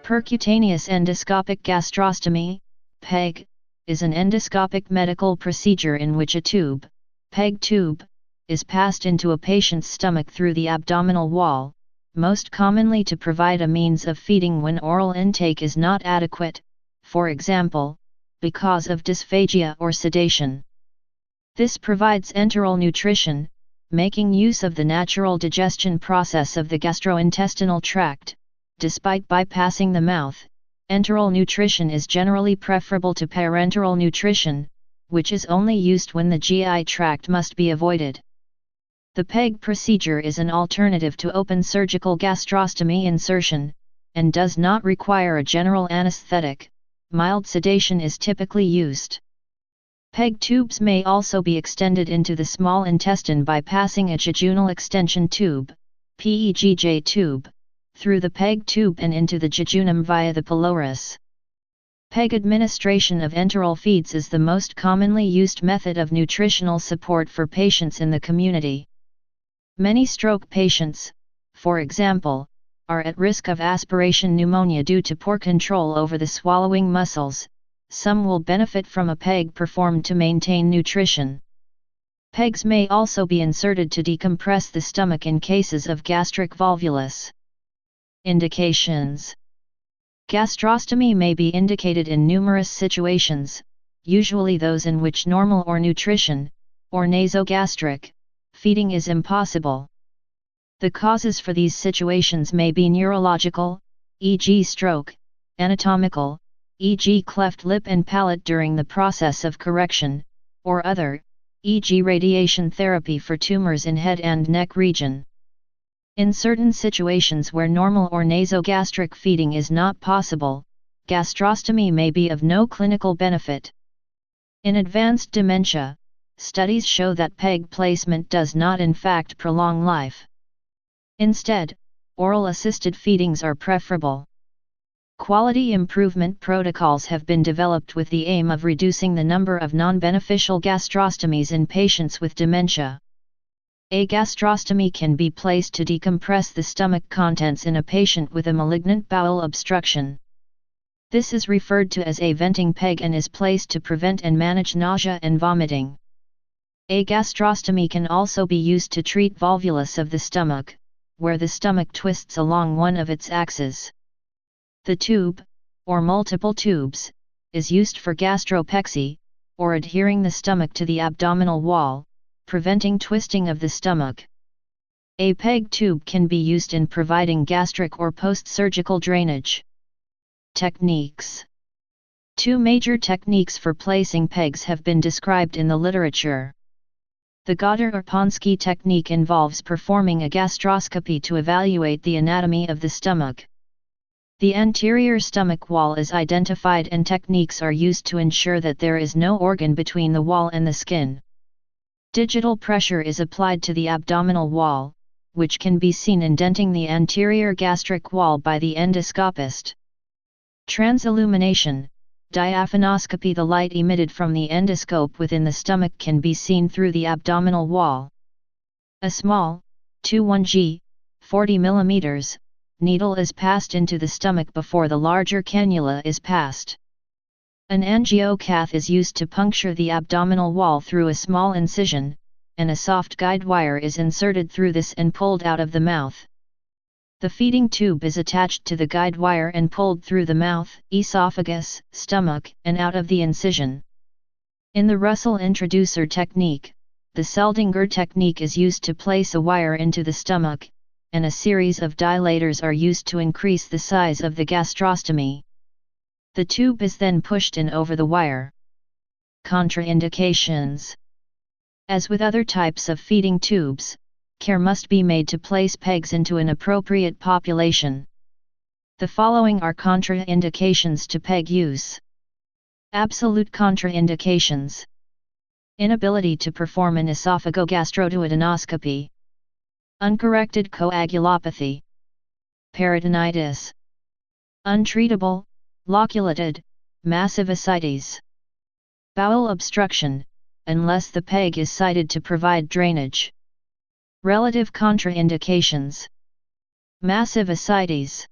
Percutaneous endoscopic gastrostomy, PEG, is an endoscopic medical procedure in which a tube, PEG tube, is passed into a patient's stomach through the abdominal wall, most commonly to provide a means of feeding when oral intake is not adequate, for example, because of dysphagia or sedation. This provides enteral nutrition, making use of the natural digestion process of the gastrointestinal tract. Despite bypassing the mouth, enteral nutrition is generally preferable to parenteral nutrition, which is only used when the GI tract must be avoided. The PEG procedure is an alternative to open surgical gastrostomy insertion, and does not require a general anesthetic. Mild sedation is typically used. PEG tubes may also be extended into the small intestine by passing a jejunal extension tube, PEGJ tube, through the PEG tube and into the jejunum via the pylorus. PEG administration of enteral feeds is the most commonly used method of nutritional support for patients in the community. Many stroke patients, for example, are at risk of aspiration pneumonia due to poor control over the swallowing muscles. Some will benefit from a PEG performed to maintain nutrition. PEGs may also be inserted to decompress the stomach in cases of gastric volvulus. Indications. Gastrostomy may be indicated in numerous situations, usually those in which normal or nutrition, or nasogastric, feeding is impossible. The causes for these situations may be neurological, e.g. stroke, anatomical, e.g. cleft lip and palate during the process of correction, or other, e.g. radiation therapy for tumors in head and neck region. In certain situations where normal or nasogastric feeding is not possible, gastrostomy may be of no clinical benefit. In advanced dementia, studies show that PEG placement does not in fact prolong life. Instead, oral-assisted feedings are preferable. Quality improvement protocols have been developed with the aim of reducing the number of non-beneficial gastrostomies in patients with dementia. A gastrostomy can be placed to decompress the stomach contents in a patient with a malignant bowel obstruction. This is referred to as a venting PEG and is placed to prevent and manage nausea and vomiting. A gastrostomy can also be used to treat volvulus of the stomach, where the stomach twists along one of its axes. The tube, or multiple tubes, is used for gastropexy, or adhering the stomach to the abdominal wall, preventing twisting of the stomach. A PEG tube can be used in providing gastric or post-surgical drainage. Techniques. Two major techniques for placing PEGs have been described in the literature. The Goddard-Ponsky technique involves performing a gastroscopy to evaluate the anatomy of the stomach. The anterior stomach wall is identified and techniques are used to ensure that there is no organ between the wall and the skin. Digital pressure is applied to the abdominal wall, which can be seen indenting the anterior gastric wall by the endoscopist. Transillumination, diaphanoscopy. The light emitted from the endoscope within the stomach can be seen through the abdominal wall. A small, 2-1G, 40 mm, needle is passed into the stomach before the larger cannula is passed. An angiocath is used to puncture the abdominal wall through a small incision, and a soft guide wire is inserted through this and pulled out of the mouth. The feeding tube is attached to the guide wire and pulled through the mouth, esophagus, stomach, and out of the incision. In the Russell introducer technique, the Seldinger technique is used to place a wire into the stomach, and a series of dilators are used to increase the size of the gastrostomy. The tube is then pushed in over the wire. Contraindications. As with other types of feeding tubes, care must be made to place PEGs into an appropriate population. The following are contraindications to PEG use. Absolute contraindications. Inability to perform an esophagogastroduodenoscopy. Uncorrected coagulopathy. Peritonitis. Untreatable, loculated, massive ascites. Bowel obstruction, unless the PEG is cited to provide drainage. Relative contraindications. Massive ascites.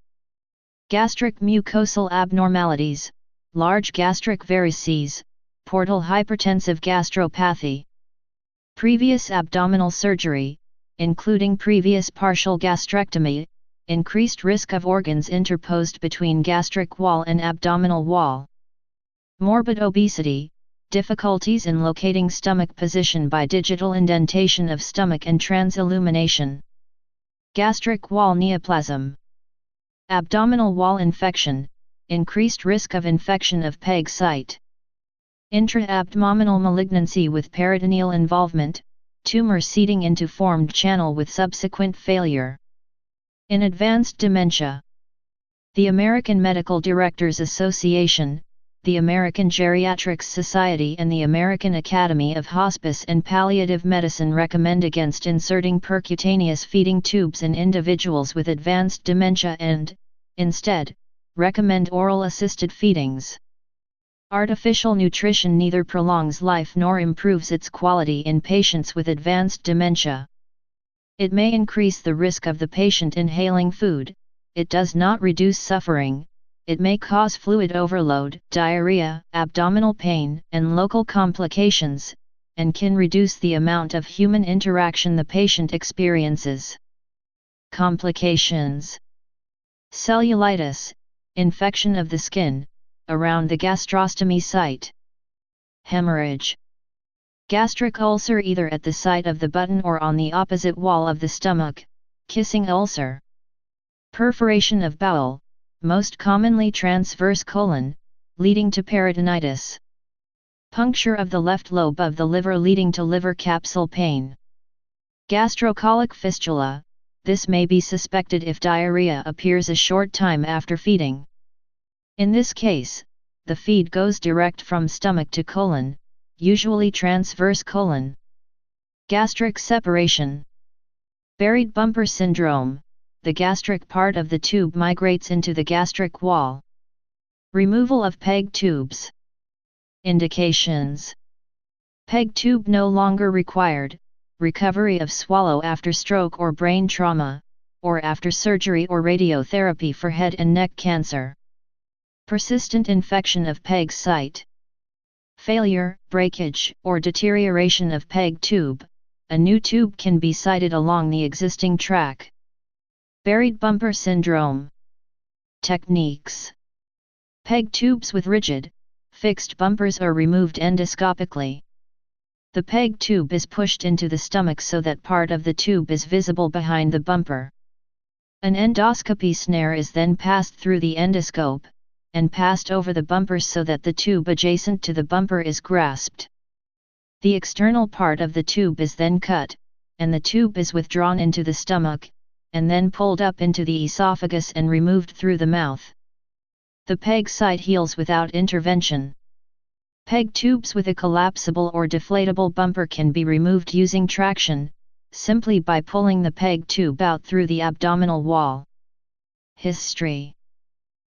Gastric mucosal abnormalities, large gastric varices, portal hypertensive gastropathy. Previous abdominal surgery, including previous partial gastrectomy, increased risk of organs interposed between gastric wall and abdominal wall. Morbid obesity, difficulties in locating stomach position by digital indentation of stomach and transillumination. Gastric wall neoplasm. Abdominal wall infection, increased risk of infection of PEG site. Intra-abdominal malignancy with peritoneal involvement, tumor seeding into formed channel with subsequent failure. In advanced dementia. The American Medical Directors Association, the American Geriatrics Society and the American Academy of Hospice and Palliative Medicine recommend against inserting percutaneous feeding tubes in individuals with advanced dementia and, instead, recommend oral assisted feedings. Artificial nutrition neither prolongs life nor improves its quality in patients with advanced dementia. It may increase the risk of the patient inhaling food, it does not reduce suffering. It may cause fluid overload, diarrhea, abdominal pain, and local complications, and can reduce the amount of human interaction the patient experiences. Complications: cellulitis, infection of the skin, around the gastrostomy site. Hemorrhage. Gastric ulcer either at the site of the button or on the opposite wall of the stomach, kissing ulcer. Perforation of bowel, most commonly transverse colon, leading to peritonitis. Puncture of the left lobe of the liver leading to liver capsule pain. Gastrocolic fistula, this may be suspected if diarrhea appears a short time after feeding. In this case, the feed goes direct from stomach to colon, usually transverse colon. Gastric separation. Buried bumper syndrome. The gastric part of the tube migrates into the gastric wall. Removal of PEG tubes. Indications: PEG tube no longer required, recovery of swallow after stroke or brain trauma, or after surgery or radiotherapy for head and neck cancer. Persistent infection of PEG site. Failure, breakage, or deterioration of PEG tube, a new tube can be sited along the existing track. Buried bumper syndrome. Techniques: PEG tubes with rigid, fixed bumpers are removed endoscopically. The PEG tube is pushed into the stomach so that part of the tube is visible behind the bumper. An endoscopy snare is then passed through the endoscope, and passed over the bumper so that the tube adjacent to the bumper is grasped. The external part of the tube is then cut, and the tube is withdrawn into the stomach, and then pulled up into the esophagus and removed through the mouth. The PEG site heals without intervention. PEG tubes with a collapsible or deflatable bumper can be removed using traction, simply by pulling the PEG tube out through the abdominal wall. History: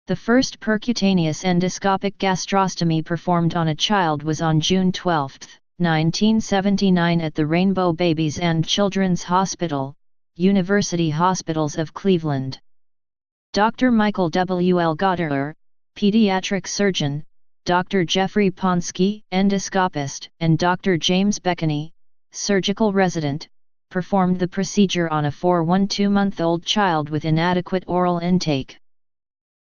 the first percutaneous endoscopic gastrostomy performed on a child was on June 12, 1979 at the Rainbow Babies and Children's Hospital, University Hospitals of Cleveland. Dr. Michael W. L. Goddard, pediatric surgeon, Dr. Jeffrey Ponsky, endoscopist, and Dr. James Beckany, surgical resident, performed the procedure on a 4-1-2-month-old child with inadequate oral intake.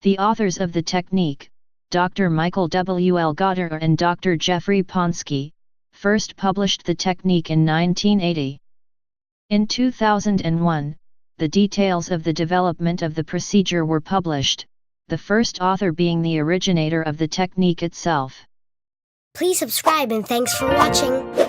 The authors of the technique, Dr. Michael W. L. Goddard and Dr. Jeffrey Ponsky, first published the technique in 1980. In 2001, the details of the development of the procedure were published, the first author being the originator of the technique itself. Please subscribe and thanks for watching.